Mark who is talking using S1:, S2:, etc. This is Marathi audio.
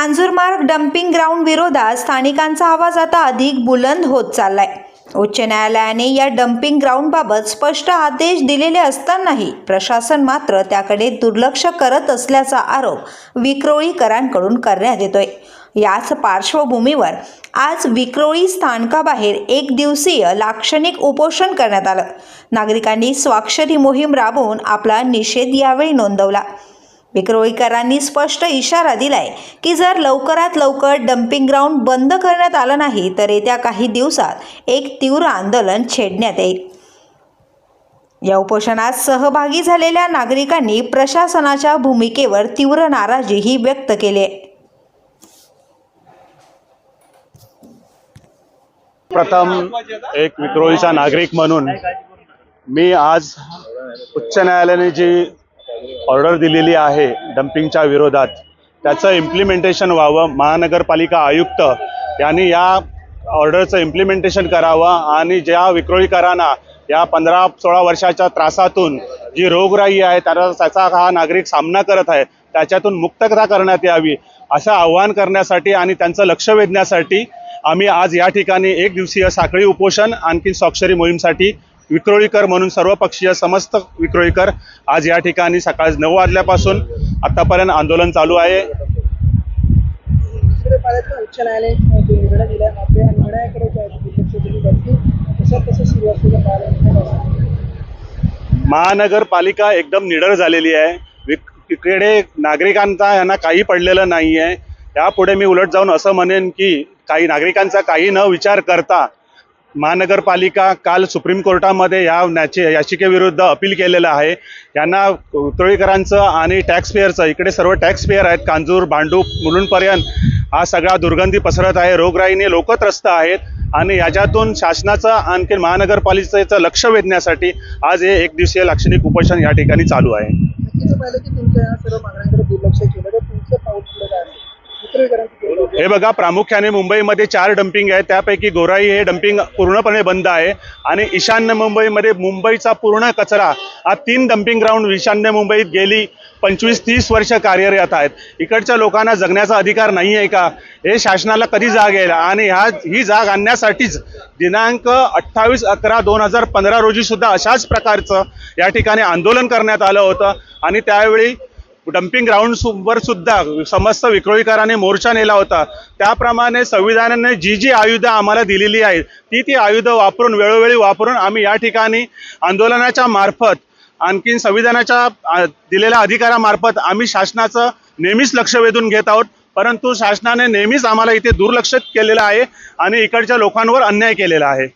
S1: कांजूरमार्ग डम्पिंग ग्राउंड विरोधात स्थानिकांचा आवाज आता अधिक बुलंद होत चाललाय। उच्च न्यायालयाने या डम्पिंग ग्राउंडबाबत स्पष्ट आदेश दिलेले असतानाही प्रशासन मात्र त्याकडे दुर्लक्ष करत असल्याचा आरोप विक्रोळीकरांकडून करण्यात येतोय। याच पार्श्वभूमीवर आज विक्रोळी स्थानकाबाहेर एक दिवसीय लाक्षणिक उपोषण करण्यात आलं। नागरिकांनी स्वाक्षरी मोहीम राबवून आपला निषेध यावेळी नोंदवला। विक्रोळीकरांनी स्पष्ट इशारा दिलाय की जर लवकरात लवकर डम्पिंग ग्राउंड बंद करण्यात आलं नाही तर येत्या काही दिवसात एक तीव्र आंदोलन छेडण्यात येईल। या उपोषणात सहभागी झालेल्या नागरिकांनी प्रशासनाच्या भूमिकेवर तीव्र नाराजीही व्यक्त केली आहे।
S2: प्रथम एक विक्रोळीचा नागरिक म्हणून मी आज उच्च न्यायालयाने जी ऑर्डर दिलेली आहे डम्पिंगच्या विरोधात त्याचं इम्प्लिमेंटेशन व्हावं, महानगरपालिका आयुक्त यांनी या ऑर्डरचं इम्प्लिमेंटेशन करावं आणि ज्या विक्रोळीकरांना या 15-16 वर्षाच्या त्रासातून जी रोगराई आहे त्याचा हा नागरिक सामना करत आहे त्याच्यातून मुक्तता करण्यात यावी असं आवाहन करण्यासाठी आणि त्यांचं लक्ष वेधण्यासाठी आम्ही आज या ठिकाणी एक दिवसीय साखळी उपोषण आणखी स्वाक्षरी मोहीमसाठी विक्रोळीकर म्हणून सर्वपक्षीय समस्त विक्रोळीकर आज या ठिकाणी सकाळी 9 वाजल्यापासून आतापर्यंत आंदोलन चालू आहे।
S3: उच्च न्यायालय जो निर्णय दिला आपल्या निर्णयाकडे
S2: महानगरपालिका एकदम निडर झालेली आहे। इकडे नागरिकांचा यांना काही पडलेलं नाही आहे। यापुढे मी उलट जाऊन असं म्हणेन की काही नागरिकांचा काही न विचार करता महानगरपालिका काल सुप्रीम कोर्टामध्ये या याचिकेविरुद्ध अपील केलेलं आहे। यांना विक्रोळीकरांचं आणि टॅक्स पेअरचं, इकडे सर्व टॅक्स पेअर आहेत, कांजूर भांडूप मुलुंडपर्यंत हा सगळा दुर्गंधी पसरत आहे, रोगराईने लोक त्रस्त आहेत आणि याच्यातून शासनाचं आणखी महानगरपालिकेचं लक्ष वेधण्यासाठी आज हे एक दिवसीय लाक्षणिक उपोषण या ठिकाणी चालू आहे। हे बघा, प्रामुख्याने मुंबईमध्ये 4 डम्पिंग आहे, त्यापैकी गोराई हे डम्पिंग पूर्णपणे बंद आहे आणि ईशान्य मुंबईमध्ये मुंबईचा पूर्ण कचरा हा 3 डम्पिंग ग्राउंड ईशान्य मुंबईत गेली 25-30 वर्ष कार्यरत आहेत। इकडच्या लोकांना जगण्याचा अधिकार नाही आहे का? हे शासनाला कधी जाग येईल? आणि ही जाग आणण्यासाठीच दिनांक 28/11/2015 रोजी सुद्धा अशाच प्रकारचं या ठिकाणी आंदोलन करण्यात आलं होतं आणि त्यावेळी डम्पिंग ग्राउंडवर सुद्धा समस्त विक्रोळीकरांनी मोर्चा नेला होता। त्याप्रमाणे संविधानाने जी आयुधं आम्हाला दिलेली आहेत ती आयुधं वापरून वेळोवेळी वापरून आम्ही या ठिकाणी आंदोलनाच्या मार्फत आणखीन संविधानाच्या दिलेल्या अधिकारामार्फत आम्ही शासनाचं नेहमीच लक्ष वेधून घेत आहोत, परंतु शासनाने नेहमीच आम्हाला इथे दुर्लक्षित केलेलं आहे आणि इकडच्या लोकांवर अन्याय केलेला आहे।